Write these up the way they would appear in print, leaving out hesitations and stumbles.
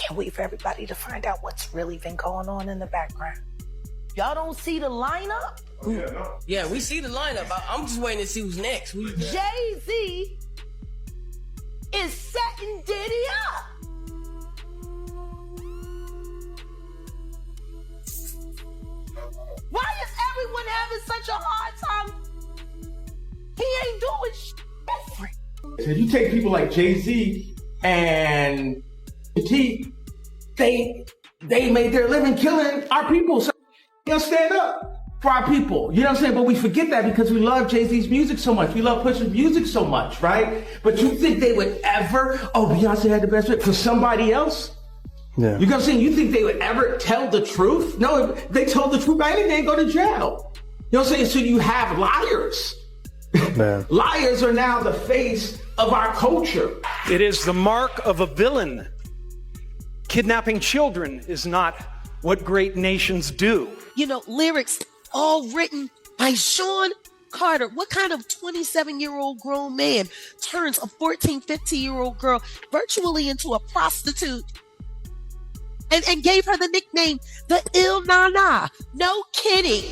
can't wait for everybody to find out what's really been going on in the background. Y'all don't see the lineup? Oh, yeah, no. Yeah, we see the lineup. I'm just waiting to see who's next. Jay-Z is setting Diddy up. Why is everyone having such a hard time? He ain't doing different. So you take people like Jay-Z and T, they made their living killing our people. So they'll stand up for our people. You know what I'm saying? But we forget that because we love Jay-Z's music so much. We love Pusha's music so much, right? But you think they would ever, Beyonce had the best fit for somebody else? Yeah. You know what I'm saying? You think they would ever tell the truth? No, if they told the truth, they'd go to jail. You know what I'm saying? So you have liars. Man. Liars are now the face of our culture. It is the mark of a villain. Kidnapping children is not what great nations do. You know, lyrics all written by Sean Carter. What kind of 27-year-old grown man turns a 14, 15-year-old girl virtually into a prostitute and gave her the nickname the Ill Nana? No kidding.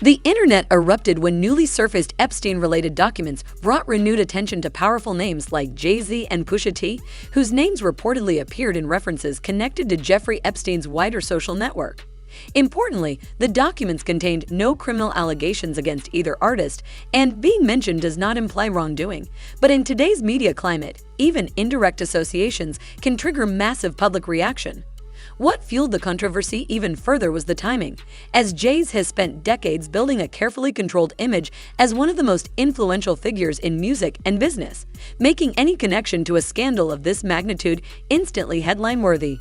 The internet erupted when newly surfaced Epstein-related documents brought renewed attention to powerful names like Jay-Z and Pusha T, whose names reportedly appeared in references connected to Jeffrey Epstein's wider social network. Importantly, the documents contained no criminal allegations against either artist, and being mentioned does not imply wrongdoing. But in today's media climate, even indirect associations can trigger massive public reaction. What fueled the controversy even further was the timing, as Jay's has spent decades building a carefully controlled image as one of the most influential figures in music and business, making any connection to a scandal of this magnitude instantly headline-worthy.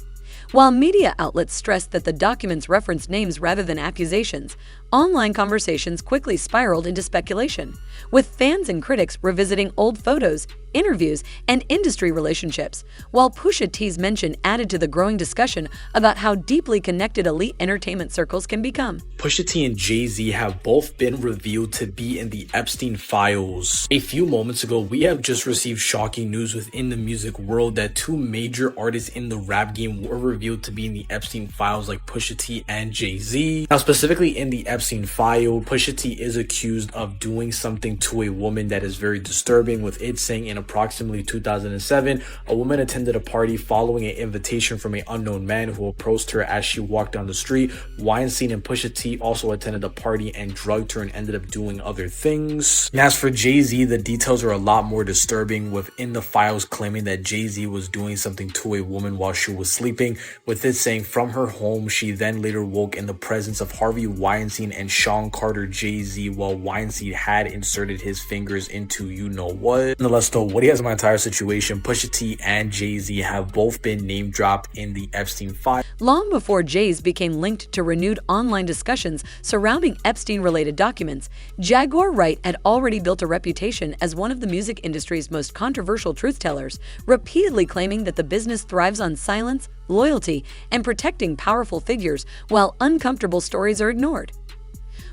While media outlets stressed that the documents referenced names rather than accusations, online conversations quickly spiraled into speculation, with fans and critics revisiting old photos, interviews, and industry relationships, while Pusha T's mention added to the growing discussion about how deeply connected elite entertainment circles can become. Pusha T and Jay-Z have both been revealed to be in the Epstein files. A few moments ago, we have just received shocking news within the music world that two major artists in the rap game were revealed to be in the Epstein files, like Pusha T and Jay-Z. Now, specifically in the Epstein file, Pusha T is accused of doing something to a woman that is very disturbing, with it saying in approximately 2007, a woman attended a party following an invitation from an unknown man who approached her as she walked down the street. Weinstein and Pusha T also attended a party and drugged her and ended up doing other things. And as for Jay-Z, the details are a lot more disturbing, within the files claiming that Jay-Z was doing something to a woman while she was sleeping, with it saying from her home she then later woke in the presence of Harvey Weinstein and Sean Carter Jay-Z, while Weinstein had inserted his fingers into you-know-what. Nonetheless though, what he has in my entire situation, Pusha T and Jay-Z have both been name dropped in the Epstein file. Long before Jay's became linked to renewed online discussions surrounding Epstein-related documents, Jaguar Wright had already built a reputation as one of the music industry's most controversial truth-tellers, repeatedly claiming that the business thrives on silence, loyalty, and protecting powerful figures while uncomfortable stories are ignored.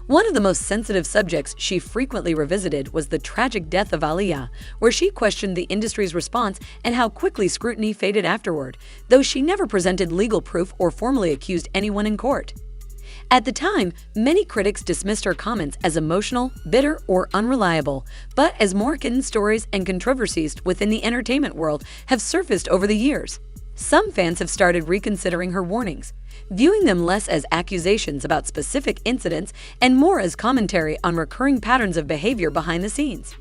One of the most sensitive subjects she frequently revisited was the tragic death of Aaliyah, where she questioned the industry's response and how quickly scrutiny faded afterward, though she never presented legal proof or formally accused anyone in court. At the time, many critics dismissed her comments as emotional, bitter, or unreliable, but as more hidden stories and controversies within the entertainment world have surfaced over the years, some fans have started reconsidering her warnings, viewing them less as accusations about specific incidents and more as commentary on recurring patterns of behavior behind the scenes.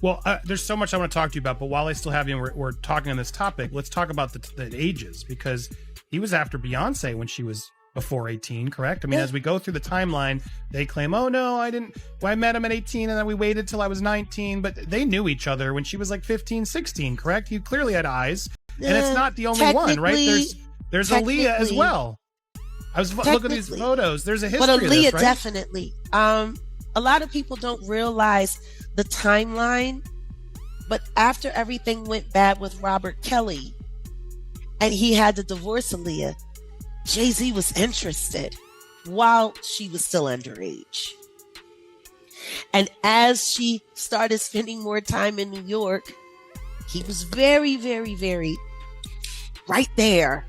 Well, there's so much I want to talk to you about, but while I still have you and we're talking on this topic, let's talk about the ages, because he was after Beyonce when she was before 18, correct? I mean, as we go through the timeline, they claim, oh no, I met him at 18 and then we waited till I was 19, but they knew each other when she was like 15, 16, correct? You clearly had eyes. And it's not the only one, right? There's Aaliyah as well. I was looking at these photos. There's a history but Aaliyah, of this, right? Definitely. A lot of people don't realize the timeline, but after everything went bad with Robert Kelly and he had to divorce Aaliyah, Jay-Z was interested while she was still underage. And as she started spending more time in New York, he was very, very, very right there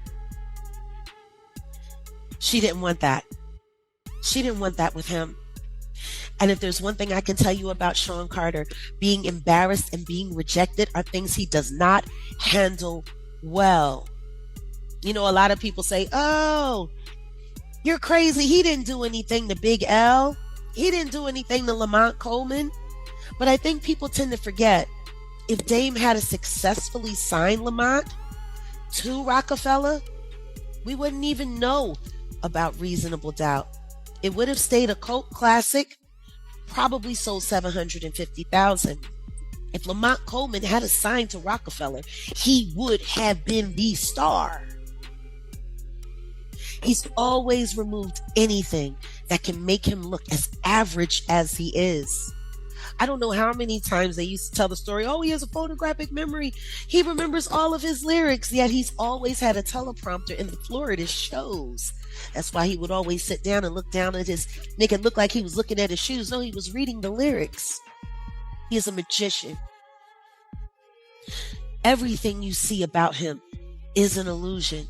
She didn't want that. She didn't want that with him. And if there's one thing I can tell you about Sean Carter, being embarrassed and being rejected are things he does not handle well. You know, a lot of people say, oh, you're crazy. He didn't do anything to Big L. He didn't do anything to Lamont Coleman. But I think people tend to forget, if Dame had successfully signed Lamont to Rockefeller, we wouldn't even know about Reasonable Doubt. It would have stayed a cult classic, probably sold 750,000. If Lamont Coleman had signed to Rockefeller, he would have been the star. He's always removed anything that can make him look as average as he is. I don't know how many times they used to tell the story, oh, he has a photographic memory. He remembers all of his lyrics, yet he's always had a teleprompter in the floor at his shows. That's why he would always sit down and look down at his, make it look like he was looking at his shoes. No, he was reading the lyrics. He is a magician. Everything you see about him is an illusion.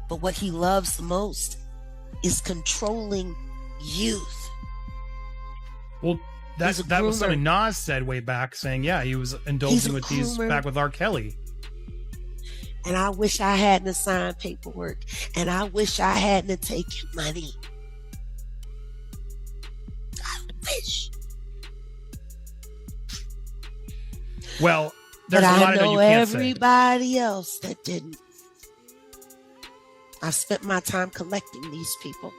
But what he loves the most is controlling youth. Well, that was something Nas said way back, saying, yeah, he was indulging with these back with R. Kelly. And I wish I hadn't signed paperwork. And I wish I hadn't taken money. I wish. Well, there's but a lot I of that know you can't everybody else that didn't. I've spent my time collecting these people.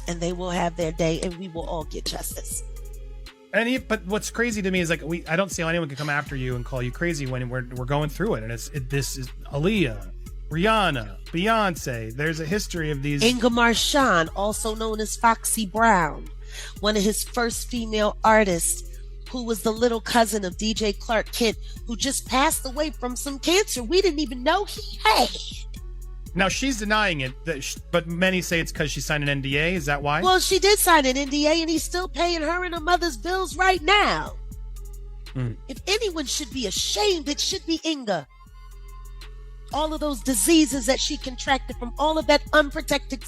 And they will have their day, and we will all get justice. But what's crazy to me is, like, I don't see how anyone can come after you and call you crazy when we're going through it. And this is Aaliyah, Rihanna, Beyonce. There's a history of these. Inga Marchand, also known as Foxy Brown, one of his first female artists, who was the little cousin of DJ Clark Kent, who just passed away from some cancer we didn't even know he had. Now, she's denying it, but many say it's because she signed an NDA. Is that why? Well, she did sign an NDA, and he's still paying her and her mother's bills right now. If anyone should be ashamed, it should be Inga. All of those diseases that she contracted from all of that unprotected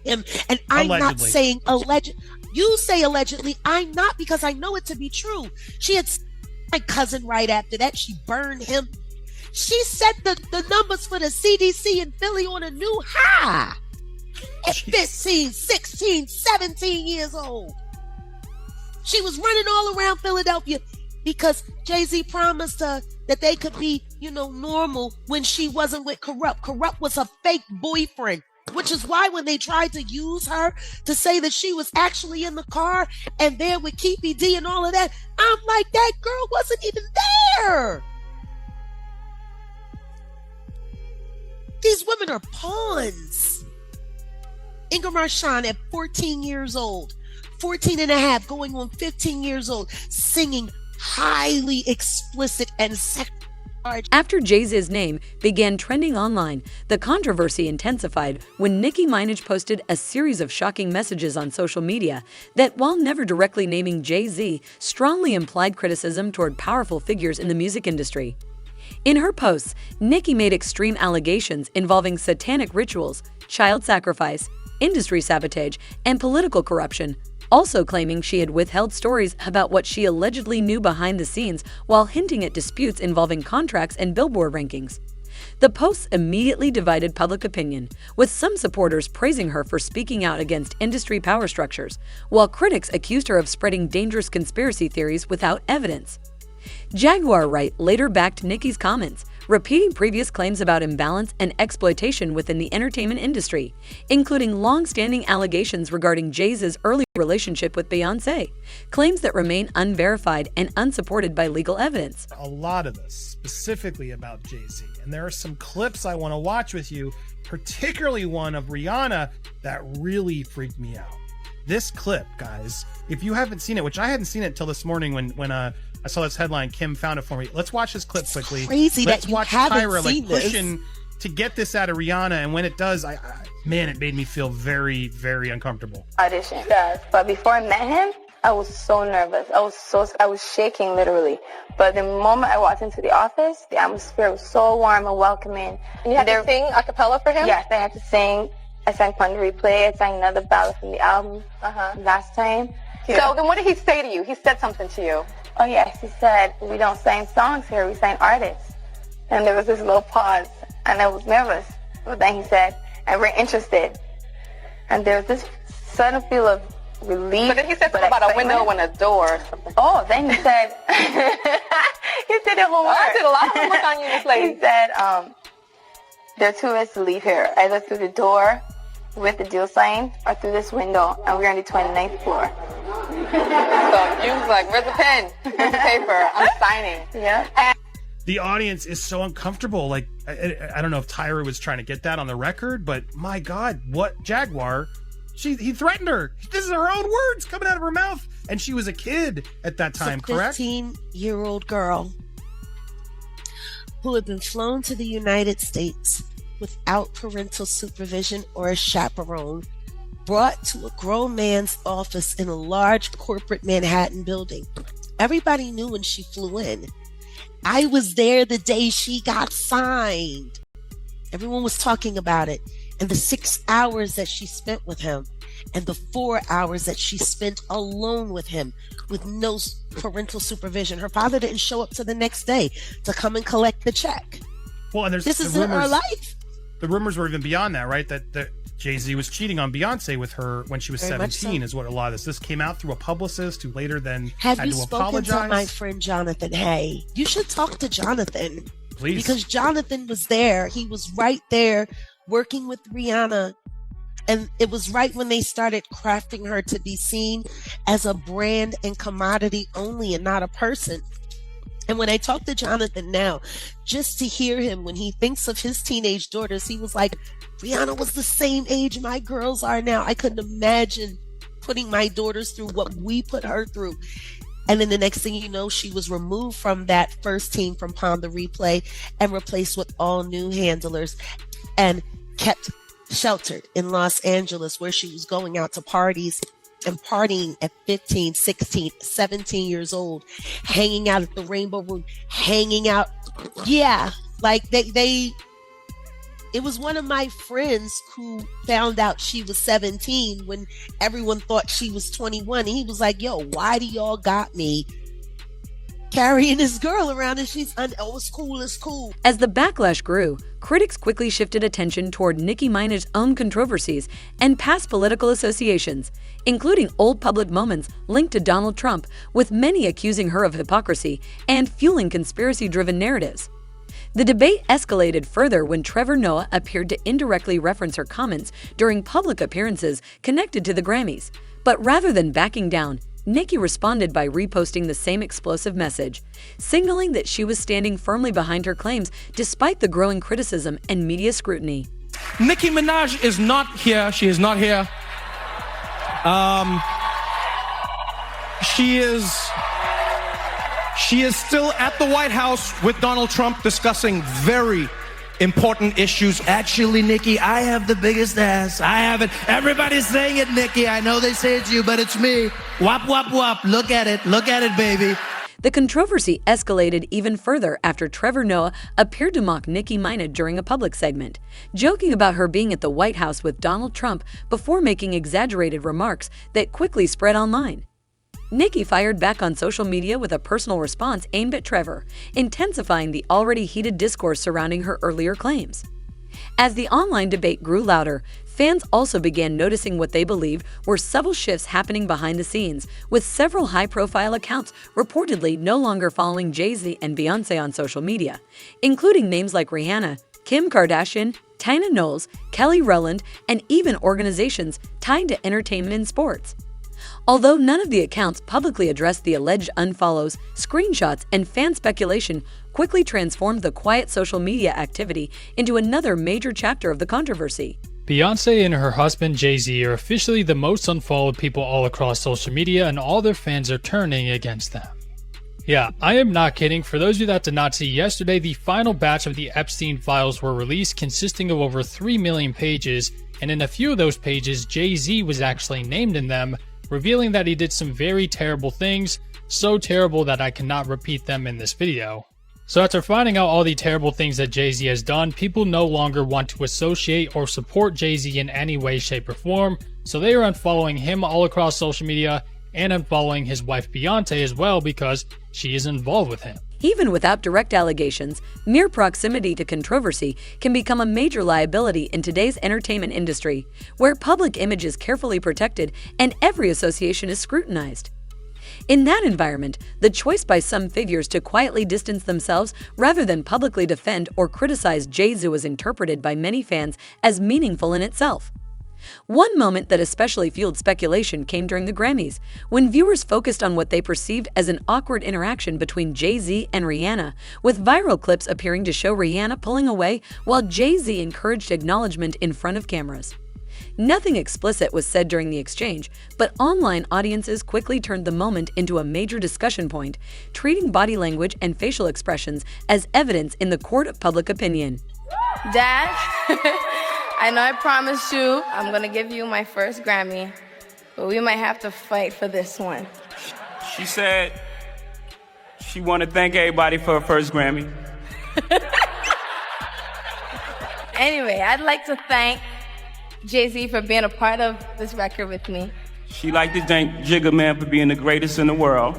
him. And I'm allegedly. not saying alleged. You say allegedly. I'm not, because I know it to be true. She had my cousin right after that. She burned him. She set the numbers for the CDC in Philly on a new high at 15, 16, 17 years old. She was running all around Philadelphia because Jay-Z promised her that they could be, normal when she wasn't with Corrupt. Corrupt was a fake boyfriend, which is why when they tried to use her to say that she was actually in the car and there with Keepy D and all of that, I'm like, that girl wasn't even there. These women are pawns. Inga Marchand at 14 years old, 14 and a half, going on 15 years old, singing highly explicit and sexual. After Jay-Z's name began trending online, the controversy intensified when Nicki Minaj posted a series of shocking messages on social media that, while never directly naming Jay-Z, strongly implied criticism toward powerful figures in the music industry. In her posts, Nicki made extreme allegations involving satanic rituals, child sacrifice, industry sabotage, and political corruption, also claiming she had withheld stories about what she allegedly knew behind the scenes while hinting at disputes involving contracts and Billboard rankings. The posts immediately divided public opinion, with some supporters praising her for speaking out against industry power structures, while critics accused her of spreading dangerous conspiracy theories without evidence. Jaguar Wright later backed Nicki's comments, repeating previous claims about imbalance and exploitation within the entertainment industry, including long-standing allegations regarding Jay-Z's early relationship with Beyoncé, claims that remain unverified and unsupported by legal evidence. A lot of this, specifically about Jay-Z, and there are some clips I want to watch with you, particularly one of Rihanna that really freaked me out. This clip, guys, if you haven't seen it, which I hadn't seen it till this morning when I saw this headline, Kim found it for me. Let's watch this clip quickly. Crazy Let's that you watch haven't Tyra seen pushing to get this out of Rihanna, and when it does, man, it made me feel very, very uncomfortable. Audition. Yes, but before I met him, I was so nervous. I was shaking literally. But the moment I walked into the office, the atmosphere was so warm and welcoming. And you had to sing a cappella for him? Yes, I had to sing I sang Pon de Replay. I sang another ballad from the album last time. So then what did he say to you? He said something to you. Oh yes, he said, we don't sing songs here, we sing artists. And there was this little pause, and I was nervous. But then he said, and we're interested. And there was this sudden feel of relief. But then he said something about a window and a door or something. Oh, then he said, he said the homework. I did a lot of homework on you, this lady. He said, there are two ways to leave here, either through the door with the deal sign or through this window, and we're on the 29th floor. So you was like, where's the pen? Where's the paper? I'm signing. Yeah. The audience is so uncomfortable. Like, I don't know if Tyra was trying to get that on the record, but my God, what Jaguar? He threatened her. This is her own words coming out of her mouth, and she was a kid at that time, correct? 15-year-old girl who had been flown to the United States without parental supervision or a chaperone, brought to a grown man's office in a large corporate Manhattan building. Everybody knew when she flew in. I was there the day she got signed. Everyone was talking about it. And the 6 hours that she spent with him, and the 4 hours that she spent alone with him with no parental supervision. Her father didn't show up till the next day to come and collect the check. Well, and this is her life. The rumors were even beyond that, right? That Jay-Z was cheating on Beyonce with her when she was Very 17 so. Is what a lot of this came out through a publicist who later then Have had you to spoken apologize. to my friend Jonathan Hay? You should talk to Jonathan. Please. Because Jonathan was there. He was right there working with Rihanna. And it was right when they started crafting her to be seen as a brand and commodity only and not a person. And when I talk to Jonathan now, just to hear him when he thinks of his teenage daughters, he was like, Rihanna was the same age my girls are now. I couldn't imagine putting my daughters through what we put her through. And then the next thing you know, she was removed from that first team from Pon de Replay and replaced with all new handlers and kept sheltered in Los Angeles, where she was going out to parties and partying at 15, 16, 17 years old, hanging out at the Rainbow Room, hanging out. Yeah, like it was one of my friends who found out she was 17 when everyone thought she was 21. And he was like, yo, why do y'all got me carrying this girl around? And she's, oh, it's cool, it's cool. As the backlash grew, critics quickly shifted attention toward Nicki Minaj's own controversies and past political associations, including old public moments linked to Donald Trump, with many accusing her of hypocrisy and fueling conspiracy-driven narratives. The debate escalated further when Trevor Noah appeared to indirectly reference her comments during public appearances connected to the Grammys. But rather than backing down, Nicki responded by reposting the same explosive message, signaling that she was standing firmly behind her claims despite the growing criticism and media scrutiny. Nicki Minaj is not here. She is not here. She is still at the White House with Donald Trump discussing very important issues. Actually, Nicki, I have the biggest ass. I have it. Everybody's saying it, Nicki. I know they say it's you, but it's me. Wop, wop, wop. Look at it. Look at it, baby. The controversy escalated even further after Trevor Noah appeared to mock Nicki Minaj during a public segment, joking about her being at the White House with Donald Trump before making exaggerated remarks that quickly spread online. Nicki fired back on social media with a personal response aimed at Trevor, intensifying the already heated discourse surrounding her earlier claims. As the online debate grew louder, fans also began noticing what they believed were subtle shifts happening behind the scenes, with several high-profile accounts reportedly no longer following Jay-Z and Beyoncé on social media, including names like Rihanna, Kim Kardashian, Tina Knowles, Kelly Rowland, and even organizations tied to entertainment and sports. Although none of the accounts publicly addressed the alleged unfollows, screenshots, and fan speculation quickly transformed the quiet social media activity into another major chapter of the controversy. Beyoncé and her husband Jay-Z are officially the most unfollowed people all across social media, and all their fans are turning against them. Yeah, I am not kidding. For those of you that did not see yesterday, the final batch of the Epstein files were released, consisting of over 3 million pages, and in a few of those pages, Jay-Z was actually named in them, revealing that he did some very terrible things, so terrible that I cannot repeat them in this video. So after finding out all the terrible things that Jay-Z has done, people no longer want to associate or support Jay-Z in any way, shape, or form, so they are unfollowing him all across social media and unfollowing his wife Beyoncé as well because she is involved with him. Even without direct allegations, mere proximity to controversy can become a major liability in today's entertainment industry, where public image is carefully protected and every association is scrutinized. In that environment, the choice by some figures to quietly distance themselves rather than publicly defend or criticize Jay-Z was interpreted by many fans as meaningful in itself. One moment that especially fueled speculation came during the Grammys, when viewers focused on what they perceived as an awkward interaction between Jay-Z and Rihanna, with viral clips appearing to show Rihanna pulling away while Jay-Z encouraged acknowledgement in front of cameras. Nothing explicit was said during the exchange, but online audiences quickly turned the moment into a major discussion point, treating body language and facial expressions as evidence in the court of public opinion. Dad, I know I promised you I'm gonna give you my first Grammy, but we might have to fight for this one. She said she wanted to thank everybody for her first Grammy. Anyway, I'd like to thank Jay-Z for being a part of this record with me. She liked to thank Jigga Man for being the greatest in the world.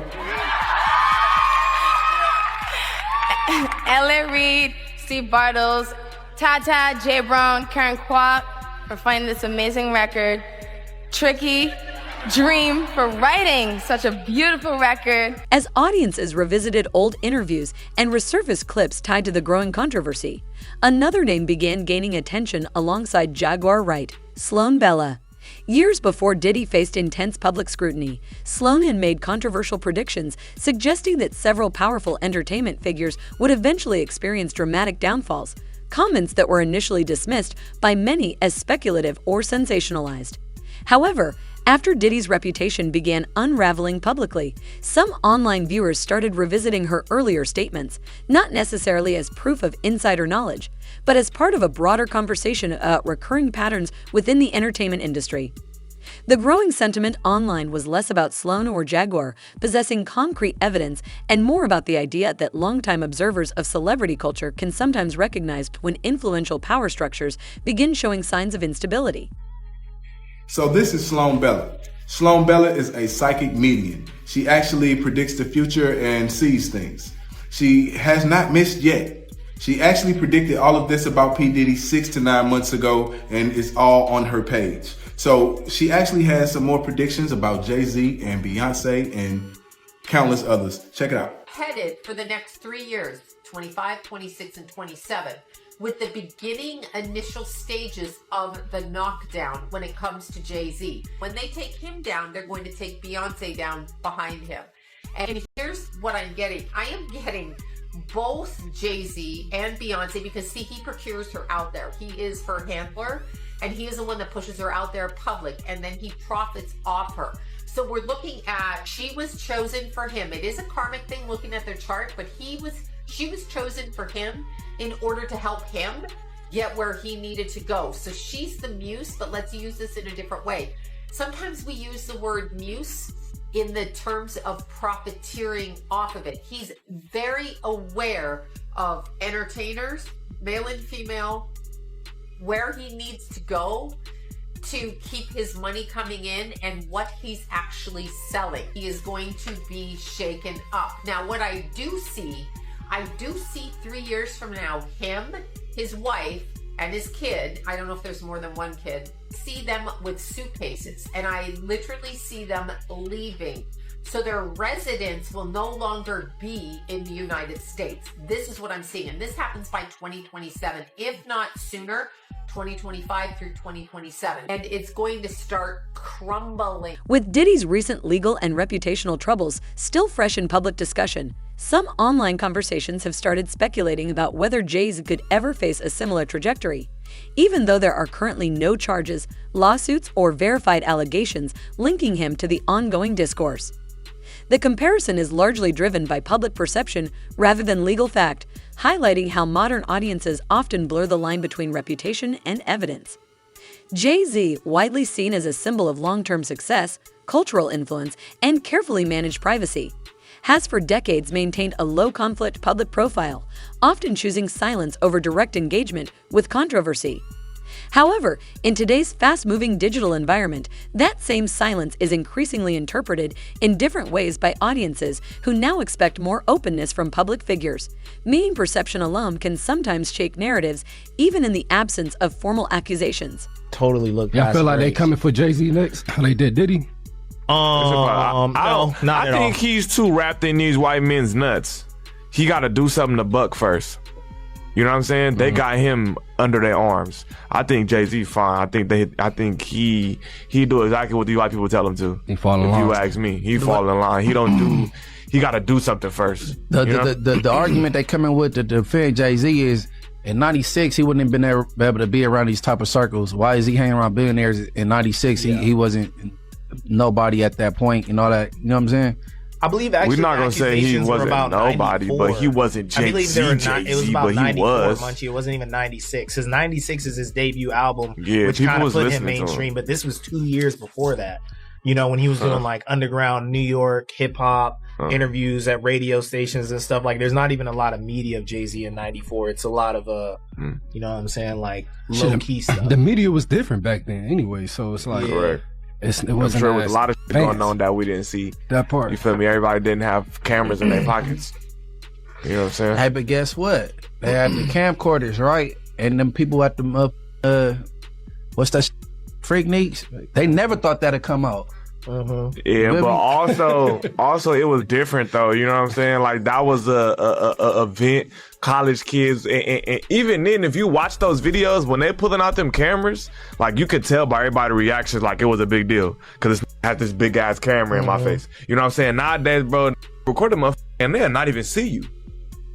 Ella Reid, Steve Bartles, Tata, Jay Brown, Karen Kwok for finding this amazing record. Tricky, Dream for writing such a beautiful record. As audiences revisited old interviews and resurfaced clips tied to the growing controversy, another name began gaining attention alongside Jaguar Wright, Sloan Bella. Years before Diddy faced intense public scrutiny, Sloan had made controversial predictions suggesting that several powerful entertainment figures would eventually experience dramatic downfalls, comments that were initially dismissed by many as speculative or sensationalized. However, after Diddy's reputation began unraveling publicly, some online viewers started revisiting her earlier statements, not necessarily as proof of insider knowledge, but as part of a broader conversation about recurring patterns within the entertainment industry. The growing sentiment online was less about Sloan or Jaguar possessing concrete evidence and more about the idea that longtime observers of celebrity culture can sometimes recognize when influential power structures begin showing signs of instability. So this is Sloan Bella. Sloan Bella is a psychic medium. She actually predicts the future and sees things. She has not missed yet. She actually predicted all of this about P. Diddy 6 to 9 months ago, and it's all on her page. So she actually has some more predictions about Jay-Z and Beyoncé and countless others. Check it out. Headed for the next 3 years, 25, 26, and 27. With the beginning initial stages of the knockdown when it comes to Jay-Z. When they take him down, they're going to take Beyoncé down behind him. And here's what I'm getting. I am getting both Jay-Z and Beyoncé because, see, he procures her out there. He is her handler, and he is the one that pushes her out there public, and then he profits off her. So we're looking at, she was chosen for him. It is a karmic thing looking at their chart, but she was chosen for him in order to help him get where he needed to go. So she's the muse, but let's use this in a different way. Sometimes we use the word muse in the terms of profiteering off of it. He's very aware of entertainers, male and female, where he needs to go to keep his money coming in and what he's actually selling. He is going to be shaken up. Now, what I do see 3 years from now, him, his wife, and his kid, I don't know if there's more than one kid, see them with suitcases, and I literally see them leaving. So their residence will no longer be in the United States. This is what I'm seeing, and this happens by 2027, if not sooner, 2025 through 2027. And it's going to start crumbling. With Diddy's recent legal and reputational troubles still fresh in public discussion, some online conversations have started speculating about whether Jay-Z could ever face a similar trajectory, even though there are currently no charges, lawsuits, or verified allegations linking him to the ongoing discourse. The comparison is largely driven by public perception rather than legal fact, highlighting how modern audiences often blur the line between reputation and evidence. Jay-Z, widely seen as a symbol of long-term success, cultural influence, and carefully managed privacy, has for decades maintained a low-conflict public profile, often choosing silence over direct engagement with controversy. However, in today's fast-moving digital environment, that same silence is increasingly interpreted in different ways by audiences who now expect more openness from public figures. Meaning perception alone can sometimes shake narratives, even in the absence of formal accusations. Totally look. Y'all feel like they coming for Jay-Z next? How they did Diddy? I think he's too wrapped in these white men's nuts. He got to do something to buck first. You know what I'm saying? They got him under their arms. I think Jay-Z fine. I think he do exactly what these white people tell him to. He fall in line. If you ask me, he fall in line. He got to do something first. The argument they come in with to defend Jay-Z is in '96 he wouldn't have been able to be around these type of circles. Why is he hanging around billionaires in '96? He wasn't nobody at that point and all that. You know what I'm saying? I believe actually we're not gonna say he wasn't nobody, but he wasn't Jay-Z. I believe it was about but 94, he was. Munchie. It wasn't even 96. Because 96 is his debut album, Yeah, which people kind of was put him listening to him. mainstream. But this was 2 years before that. You know, when he was doing like underground New York hip hop interviews at radio stations and stuff. Like, there's not even a lot of media of Jay-Z in '94. It's a lot of you know what I'm saying, like low key stuff. The media was different back then, anyway. So it's like, Correct. It I'm wasn't. sure there was a lot of shit advanced. going on that we didn't see. That part. You feel me? Everybody didn't have cameras in their pockets. You know what I'm saying? Hey, but guess what? They had the camcorders, right? And them people at the what's that? Freakniks. They never thought that'd come out. Yeah, but also it was different though. You know what I'm saying? Like, that was a event. College kids, and even then, if you watch those videos when they're pulling out them cameras, like, you could tell by everybody's reactions like it was a big deal because it had this big ass camera in my face. You know what I'm saying? Nowadays, bro, record them and they'll not even see you.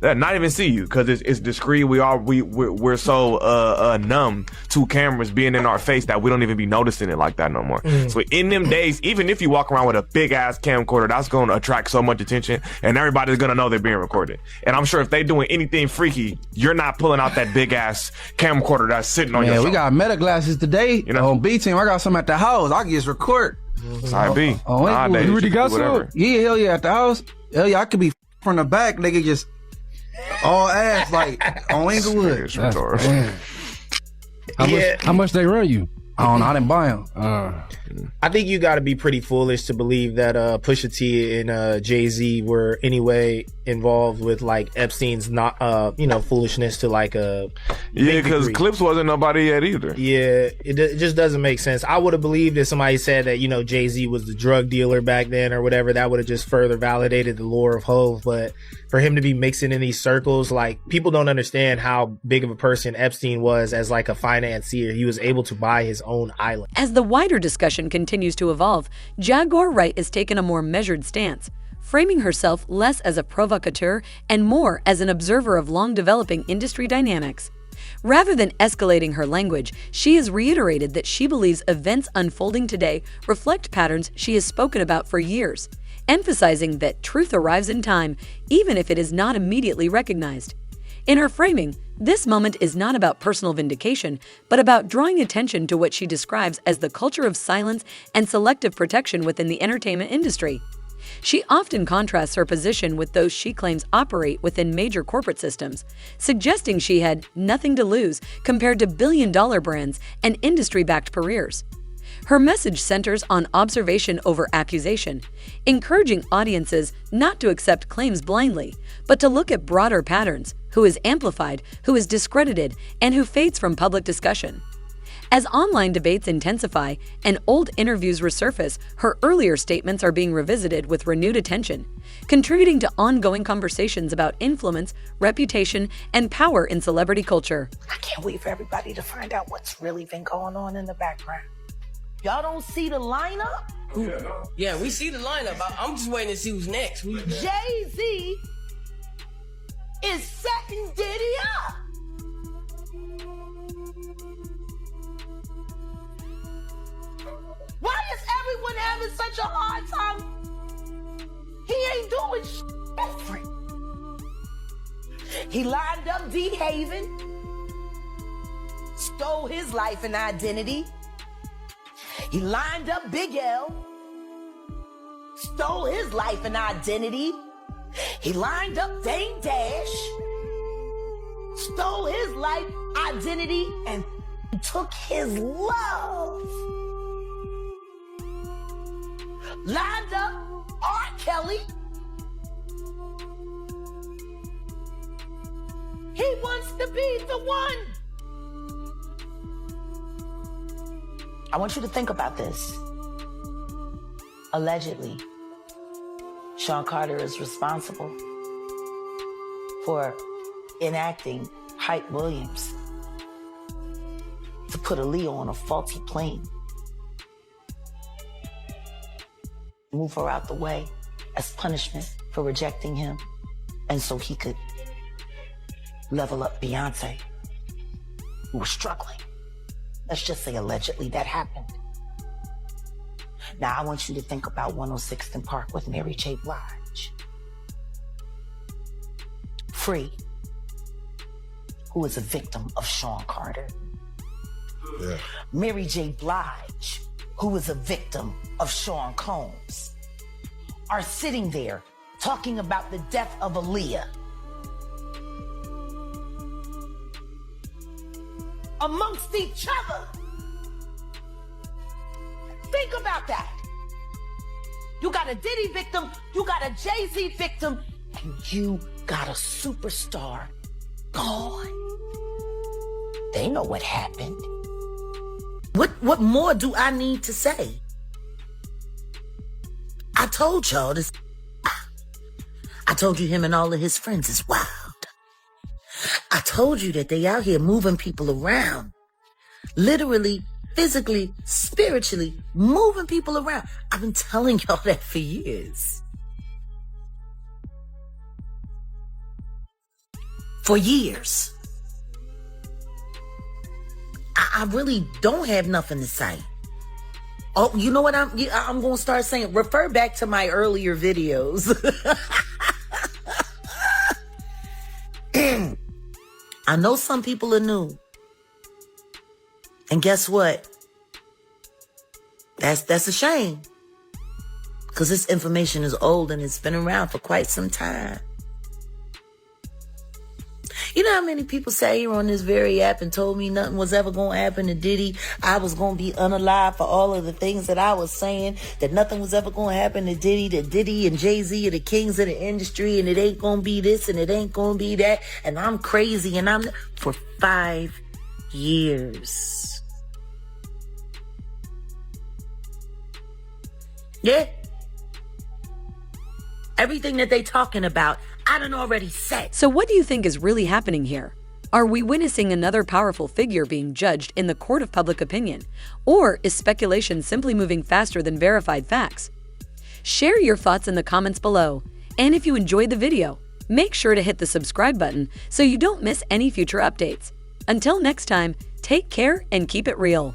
They'll not even see you because it's discreet. We're so numb to cameras being in our face that we don't even be noticing it like that no more. So in them days, even if you walk around with a big ass camcorder, that's going to attract so much attention, and everybody's going to know they're being recorded. And I'm sure if they doing anything freaky, you're not pulling out that big ass camcorder that's sitting on your shoulder. We got meta glasses today. You know, on B Team, I got some at the house. I can just record. Side B. Nowadays, you really got whatever. some? Yeah, hell yeah, at the house. Hell yeah, I could be from the back. They could just all ass like on Inglewood. How much they run you? I don't know. I didn't buy them. I think you got to be pretty foolish to believe that Pusha T and Jay-Z were anyway involved with like Epstein's not foolishness to like a because Clips wasn't nobody yet either. Yeah, it just doesn't make sense. I would have believed if somebody said that Jay-Z was the drug dealer back then or whatever. That would have just further validated the lore of Hov. But for him to be mixing in these circles, like, people don't understand how big of a person Epstein was as like a financier. He was able to buy his own island. As the wider discussion continues to evolve, Jaguar Wright has taken a more measured stance, framing herself less as a provocateur and more as an observer of long-developing industry dynamics. Rather than escalating her language, she has reiterated that she believes events unfolding today reflect patterns she has spoken about for years, emphasizing that truth arrives in time, even if it is not immediately recognized. In her framing, this moment is not about personal vindication, but about drawing attention to what she describes as the culture of silence and selective protection within the entertainment industry. She often contrasts her position with those she claims operate within major corporate systems, suggesting she had nothing to lose compared to billion-dollar brands and industry-backed careers. Her message centers on observation over accusation, encouraging audiences not to accept claims blindly, but to look at broader patterns: who is amplified, who is discredited, and who fades from public discussion. As online debates intensify and old interviews resurface, her earlier statements are being revisited with renewed attention, contributing to ongoing conversations about influence, reputation, and power in celebrity culture. I can't wait for everybody to find out what's really been going on in the background. Y'all don't see the lineup? Yeah, we see the lineup. I'm just waiting to see who's next. Jay-Z is setting Diddy up. Why is everyone having such a hard time? He ain't doing different. He lined up D. Haven, stole his life and identity. He lined up Big L, stole his life and identity. He lined up Dame Dash, stole his life, identity, and took his love. Lined up R. Kelly. He wants to be the one. I want you to think about this. Allegedly, Sean Carter is responsible for enacting Hype Williams to put Aaliyah on a faulty plane, move her out the way as punishment for rejecting him, and so he could level up Beyoncé, who was struggling. Let's just say allegedly that happened. Now I want you to think about 106th and Park with Mary J. Blige. Free, who is a victim of Sean Carter. Yeah. Mary J. Blige, who is a victim of Sean Combs, are sitting there talking about the death of Aaliyah. Amongst each other. Think about that. You got a Diddy victim, you got a Jay-Z victim, and you got a superstar gone. They know what happened. What more do I need to say? I told y'all this. I told you him and all of his friends is wild. I told you that they out here moving people around. Literally, physically, spiritually, moving people around. I've been telling y'all that for years. For years. I really don't have nothing to say. Oh, you know what I'm going to start saying? Refer back to my earlier videos. I know some people are new. And guess what? That's a shame. Because this information is old and it's been around for quite some time. You know how many people sat here on this very app and told me nothing was ever going to happen to Diddy? I was going to be unalive for all of the things that I was saying, that nothing was ever going to happen to Diddy, that Diddy and Jay-Z are the kings of the industry, and it ain't going to be this and it ain't going to be that, and I'm crazy, and I'm... For 5 years. Yeah. Everything that they talking about, I done already said. So what do you think is really happening here? Are we witnessing another powerful figure being judged in the court of public opinion? Or is speculation simply moving faster than verified facts? Share your thoughts in the comments below. And if you enjoyed the video, make sure to hit the subscribe button so you don't miss any future updates. Until next time, take care and keep it real.